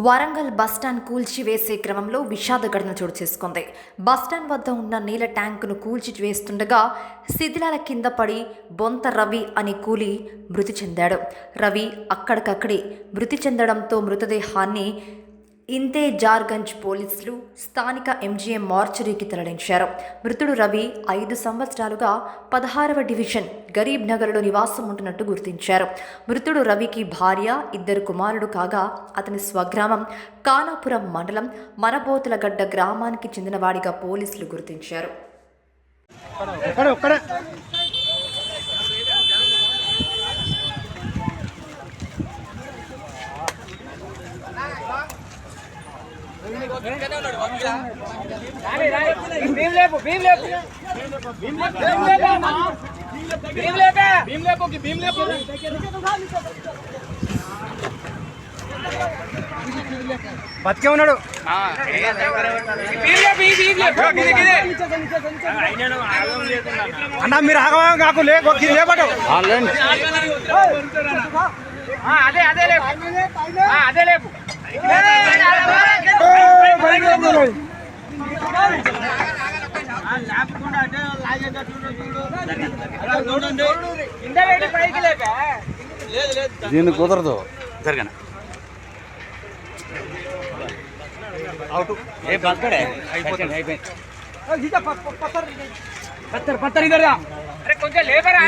Warangal bus stand కూల్చివేసే క్రమంలో విషాద ఘటన చోటు చేసుకుంది. బస్టాండ్ వద్ద ఉన్న నీళ్ల ట్యాంకును కూల్చివేస్తుండగా శిథిలాల కింద పడి బొంత రవి అనే కూలీ మృతి చెందాడు. రవి అక్కడికక్కడే మృతి చెందడంతో మృతదేహాన్ని ఇంతేజార్గంజ్ పోలీసులు స్థానిక ఎంజీఎం మార్చరీకి తరలించారు. మృతుడు రవి 5 సంవత్సరాలుగా 16వ డివిజన్ గరీబ్ నగర్లో నివాసం ఉంటున్నట్టు గుర్తించారు. మృతుడు రవికి భార్య, 2 కుమారుడు కాగా అతని స్వగ్రామం కానాపురం మండలం మనబోతులగడ్డ గ్రామానికి చెందినవాడిగా పోలీసులు గుర్తించారు. బతికే ఉన్నాడు. అన్న మీరు ఆగమా కాకు లేపడు. అదే అదే లేపు అదే లేపు దీన్ని కుదరదు జరగన పత్తర్ ఇద్దరు కొంచెం లేబరా.